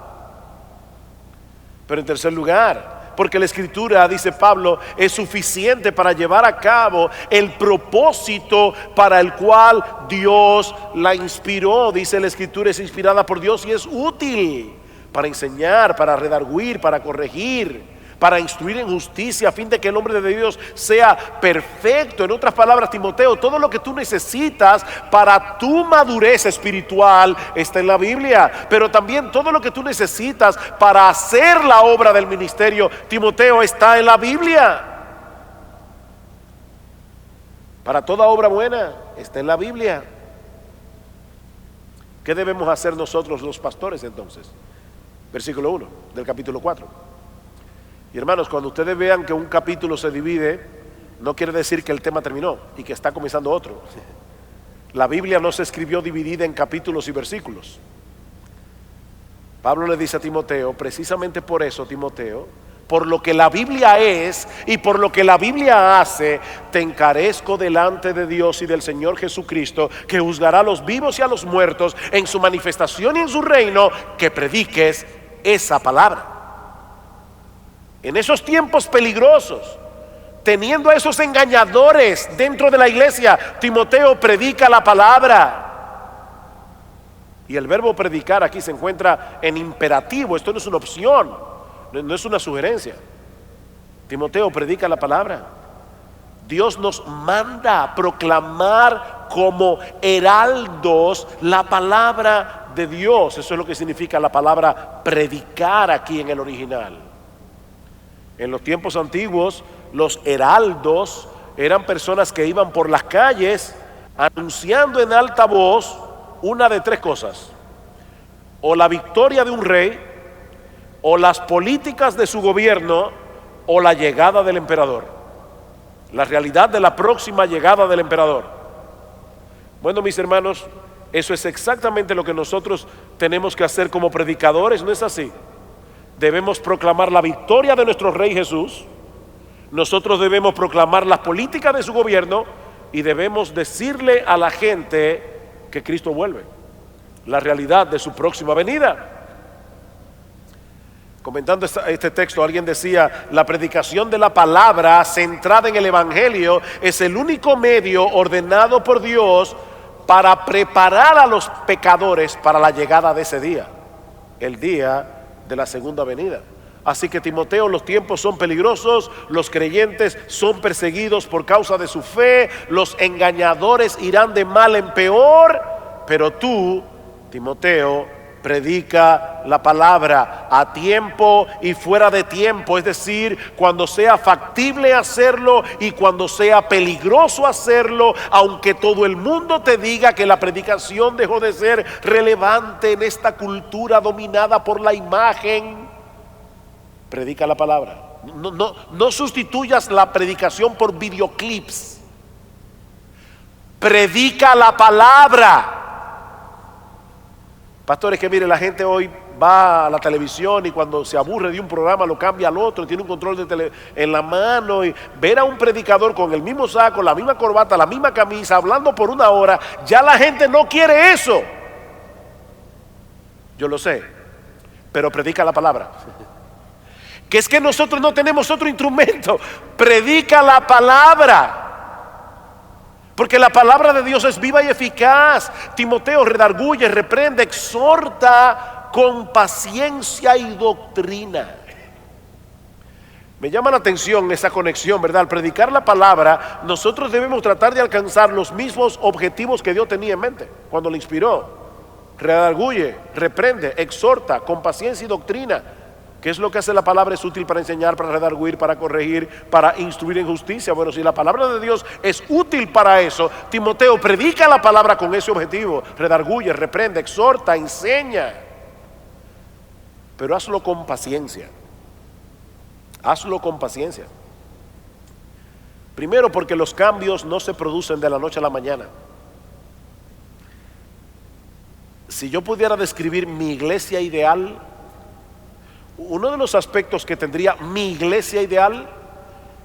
Pero en tercer lugar, porque la escritura, dice Pablo, es suficiente para llevar a cabo el propósito para el cual Dios la inspiró. Dice la escritura, es inspirada por Dios y es útil para enseñar, para redarguir, para corregir, para instruir en justicia, a fin de que el hombre de Dios sea perfecto. En otras palabras, Timoteo, todo lo que tú necesitas para tu madurez espiritual está en la Biblia, pero también todo lo que tú necesitas para hacer la obra del ministerio, Timoteo, está en la Biblia. Para toda obra buena está en la Biblia. ¿Qué debemos hacer nosotros los pastores entonces? Versículo 1 del capítulo 4. Y hermanos, cuando ustedes vean que un capítulo se divide, no quiere decir que el tema terminó y que está comenzando otro. La Biblia no se escribió dividida en capítulos y versículos. Pablo le dice a Timoteo, precisamente por eso, Timoteo, por lo que la Biblia es y por lo que la Biblia hace, te encarezco delante de Dios y del Señor Jesucristo, que juzgará a los vivos y a los muertos en su manifestación y en su reino, que prediques esa palabra. En esos tiempos peligrosos, teniendo a esos engañadores dentro de la iglesia, Timoteo predica la palabra. Y el verbo predicar aquí se encuentra en imperativo. Esto no es una opción, no es una sugerencia. Timoteo predica la palabra. Dios nos manda a proclamar como heraldos la palabra de Dios. Eso es lo que significa la palabra predicar aquí en el original. En los tiempos antiguos, los heraldos eran personas que iban por las calles anunciando en alta voz una de tres cosas: o la victoria de un rey, o las políticas de su gobierno, o la llegada del emperador, la realidad de la próxima llegada del emperador. Bueno, mis hermanos, eso es exactamente lo que nosotros tenemos que hacer como predicadores, ¿no es así? Debemos proclamar la victoria de nuestro Rey Jesús, nosotros debemos proclamar las políticas de su gobierno y debemos decirle a la gente que Cristo vuelve, la realidad de su próxima venida. Comentando este texto, alguien decía: la predicación de la palabra centrada en el Evangelio es el único medio ordenado por Dios para preparar a los pecadores para la llegada de ese día, el día de la segunda venida. Así que, Timoteo, los tiempos son peligrosos, los creyentes son perseguidos por causa de su fe, los engañadores irán de mal en peor, pero tú, Timoteo, predica la palabra a tiempo y fuera de tiempo, es decir, cuando sea factible hacerlo y cuando sea peligroso hacerlo, aunque todo el mundo te diga que la predicación dejó de ser relevante en esta cultura dominada por la imagen. Predica la palabra. No sustituyas la predicación por videoclips. Predica la palabra. Pastores, que mire, la gente hoy va a la televisión y cuando se aburre de un programa lo cambia al otro, tiene un control en la mano, y ver a un predicador con el mismo saco, la misma corbata, la misma camisa, hablando por una hora, ya la gente no quiere eso. Yo lo sé, pero predica la palabra. Que es que nosotros no tenemos otro instrumento. Predica la palabra, porque la palabra de Dios es viva y eficaz. Timoteo, redarguye, reprende, exhorta con paciencia y doctrina. Me llama la atención esa conexión, ¿verdad? Al predicar la palabra, nosotros debemos tratar de alcanzar los mismos objetivos que Dios tenía en mente cuando le inspiró. Redarguye, reprende, exhorta con paciencia y doctrina. ¿Qué es lo que hace la palabra? Es útil para enseñar, para redarguir, para corregir, para instruir en justicia. Bueno, si la palabra de Dios es útil para eso, Timoteo, predica la palabra con ese objetivo. Redarguye, reprende, exhorta, enseña. Pero hazlo con paciencia. Hazlo con paciencia. Primero, porque los cambios no se producen de la noche a la mañana. Si yo pudiera describir mi iglesia ideal, uno de los aspectos que tendría mi iglesia ideal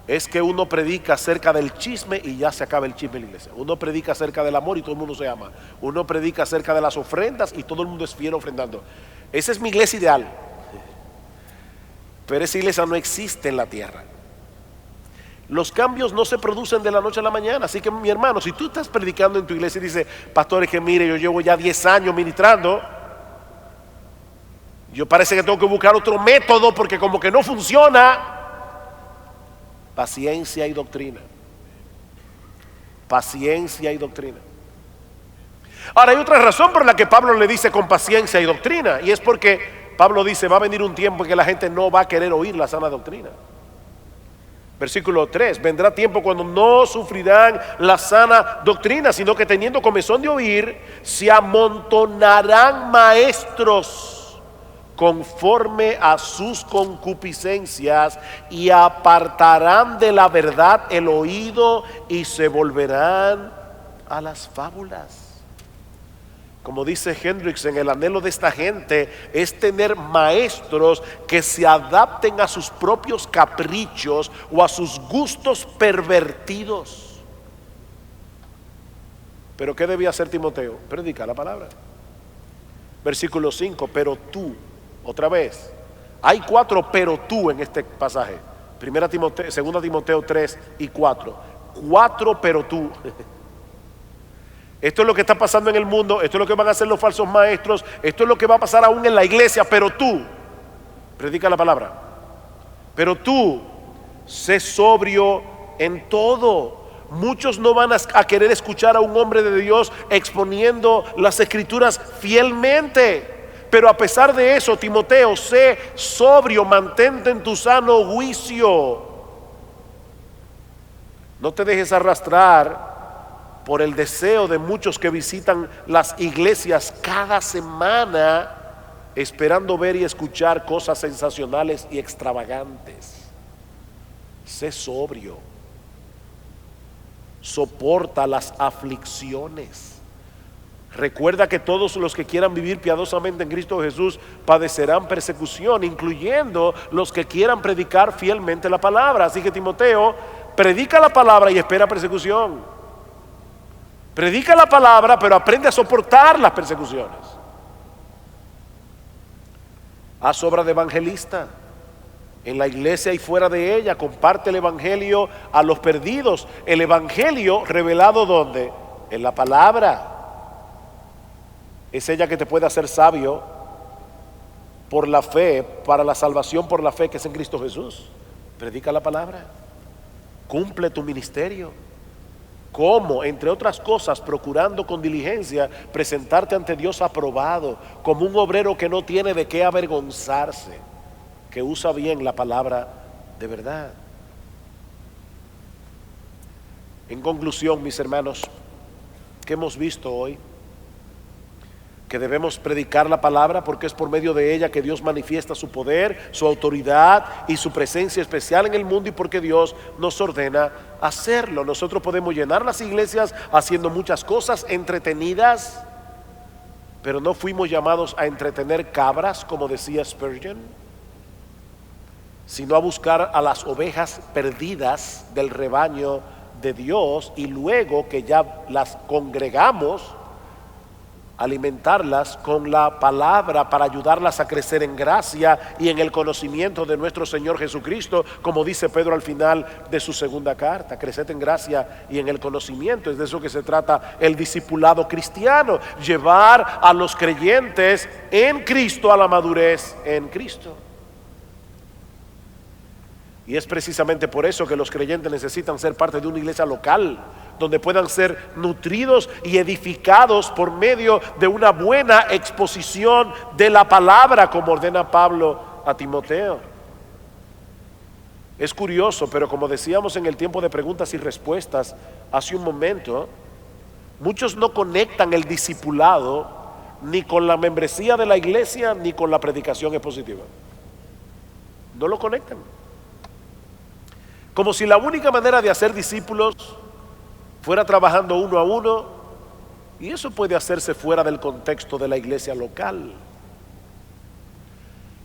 es que uno predica acerca del chisme y ya se acaba el chisme en la iglesia. Uno predica acerca del amor y todo el mundo se ama. Uno predica acerca de las ofrendas y todo el mundo es fiel ofrendando. Esa es mi iglesia ideal. Pero esa iglesia no existe en la tierra. Los cambios no se producen de la noche a la mañana. Así que, mi hermano, si tú estás predicando en tu iglesia y dices: pastores, que mire, yo llevo ya 10 años ministrando, yo parece que tengo que buscar otro método porque como que no funciona. Paciencia y doctrina. Paciencia y doctrina. Ahora, hay otra razón por la que Pablo le dice con paciencia y doctrina, y es porque Pablo dice: va a venir un tiempo en que la gente no va a querer oír la sana doctrina. Versículo 3: vendrá tiempo cuando no sufrirán la sana doctrina, sino que teniendo comezón de oír, se amontonarán maestros conforme a sus concupiscencias, y apartarán de la verdad el oído y se volverán a las fábulas. Como dice Hendriksen, el anhelo de esta gente es tener maestros que se adapten a sus propios caprichos o a sus gustos pervertidos. Pero ¿qué debía hacer Timoteo? Predicar la palabra. Versículo 5: pero tú, otra vez, hay 4 pero tú en este pasaje. 2 Timoteo 3 y 4. 4 pero tú. Esto es lo que está pasando en el mundo, esto es lo que van a hacer los falsos maestros, esto es lo que va a pasar aún en la iglesia, pero tú, predica la palabra. Pero tú, sé sobrio en todo. Muchos no van a querer escuchar a un hombre de Dios exponiendo las escrituras fielmente. Pero a pesar de eso, Timoteo, sé sobrio, mantente en tu sano juicio. No te dejes arrastrar por el deseo de muchos que visitan las iglesias cada semana esperando ver y escuchar cosas sensacionales y extravagantes. Sé sobrio. Soporta las aflicciones. Recuerda que todos los que quieran vivir piadosamente en Cristo Jesús padecerán persecución, incluyendo los que quieran predicar fielmente la palabra. Así que Timoteo, predica la palabra y espera persecución. Predica la palabra, pero aprende a soportar las persecuciones. Haz obra de evangelista en la iglesia y fuera de ella. Comparte el evangelio a los perdidos. El evangelio revelado ¿dónde? En la palabra. Es ella que te puede hacer sabio por la fe, para la salvación por la fe que es en Cristo Jesús. Predica la palabra. Cumple tu ministerio. ¿Cómo? Entre otras cosas, procurando con diligencia presentarte ante Dios aprobado, como un obrero que no tiene de qué avergonzarse, que usa bien la palabra de verdad. En conclusión, mis hermanos, ¿qué hemos visto hoy? Que debemos predicar la palabra porque es por medio de ella que Dios manifiesta su poder, su autoridad y su presencia especial en el mundo, y porque Dios nos ordena hacerlo. Nosotros podemos llenar las iglesias haciendo muchas cosas entretenidas, pero no fuimos llamados a entretener cabras, como decía Spurgeon, sino a buscar a las ovejas perdidas del rebaño de Dios, y luego que ya las congregamos, alimentarlas con la palabra para ayudarlas a crecer en gracia y en el conocimiento de nuestro Señor Jesucristo, como dice Pedro al final de su segunda carta. Creced en gracia y en el conocimiento. Es de eso que se trata el discipulado cristiano, llevar a los creyentes en Cristo a la madurez en Cristo. Y es precisamente por eso que los creyentes necesitan ser parte de una iglesia local, donde puedan ser nutridos y edificados por medio de una buena exposición de la palabra, como ordena Pablo a Timoteo. Es curioso, pero como decíamos en el tiempo de preguntas y respuestas hace un momento, muchos no conectan el discipulado ni con la membresía de la iglesia ni con la predicación expositiva. No lo conectan. Como si la única manera de hacer discípulos fuera trabajando uno a uno, y eso puede hacerse fuera del contexto de la iglesia local.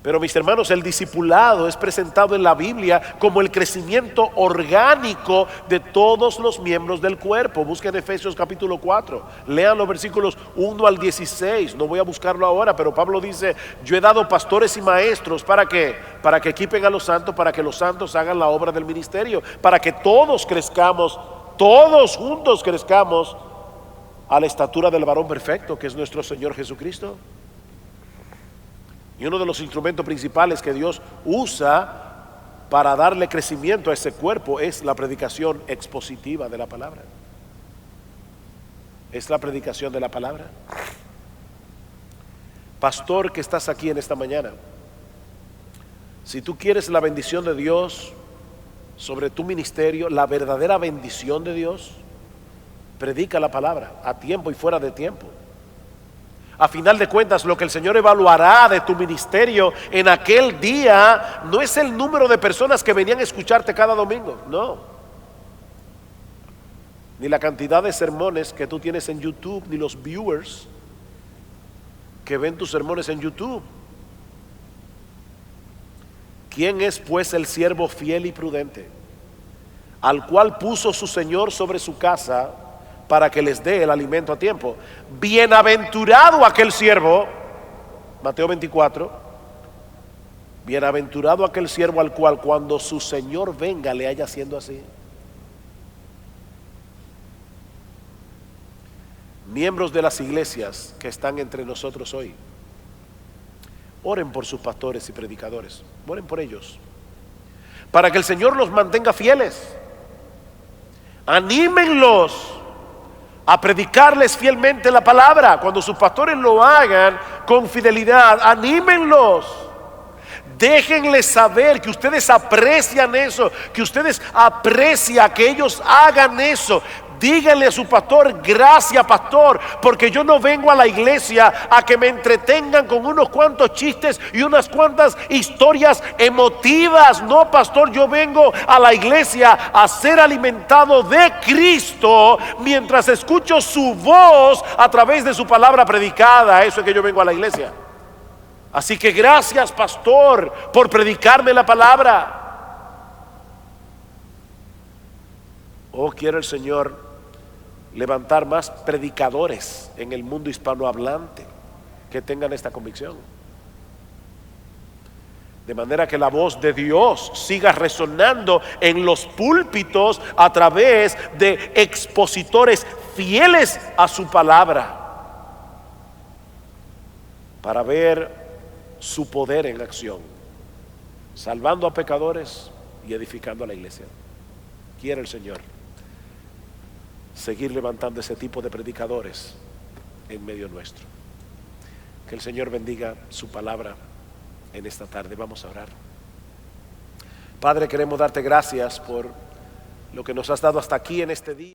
Pero mis hermanos, el discipulado es presentado en la Biblia como el crecimiento orgánico de todos los miembros del cuerpo. Busquen Efesios capítulo 4, lean los versículos 1 al 16. No voy a buscarlo ahora, pero Pablo dice: yo he dado pastores y maestros, ¿para qué? Para que equipen a los santos, para que los santos hagan la obra del ministerio, para que todos crezcamos, todos juntos crezcamos a la estatura del varón perfecto, que es nuestro Señor Jesucristo. Y uno de los instrumentos principales que Dios usa para darle crecimiento a ese cuerpo es la predicación expositiva de la palabra. Es la predicación de la palabra. Pastor que estás aquí en esta mañana, si tú quieres la bendición de Dios sobre tu ministerio, la verdadera bendición de Dios, predica la palabra a tiempo y fuera de tiempo. A final de cuentas, lo que el Señor evaluará de tu ministerio en aquel día no es el número de personas que venían a escucharte cada domingo, no, ni la cantidad de sermones que tú tienes en YouTube, ni los viewers que ven tus sermones en YouTube. ¿Quién es pues el siervo fiel y prudente, al cual puso su Señor sobre su casa para que les dé el alimento a tiempo? Bienaventurado aquel siervo, Mateo 24, bienaventurado aquel siervo al cual cuando su Señor venga le haya haciendo así. Miembros de las iglesias que están entre nosotros hoy, oren por sus pastores y predicadores, oren por ellos, para que el Señor los mantenga fieles. Anímenlos a predicarles fielmente la palabra. Cuando sus pastores lo hagan con fidelidad, anímenlos. Déjenles saber que ustedes aprecian eso, que ustedes aprecian que ellos hagan eso. Díganle a su pastor: gracias, pastor, porque yo no vengo a la iglesia a que me entretengan con unos cuantos chistes y unas cuantas historias emotivas. No, pastor, yo vengo a la iglesia a ser alimentado de Cristo mientras escucho su voz a través de su palabra predicada. Eso es que yo vengo a la iglesia. Así que gracias, pastor, por predicarme la palabra. Oh, quiere el Señor levantar más predicadores en el mundo hispanohablante que tengan esta convicción, de manera que la voz de Dios siga resonando en los púlpitos a través de expositores fieles a su palabra, para ver su poder en acción, salvando a pecadores y edificando a la iglesia. Quiere el Señor seguir levantando ese tipo de predicadores en medio nuestro. Que el Señor bendiga su palabra en esta tarde. Vamos a orar. Padre, queremos darte gracias por lo que nos has dado hasta aquí en este día.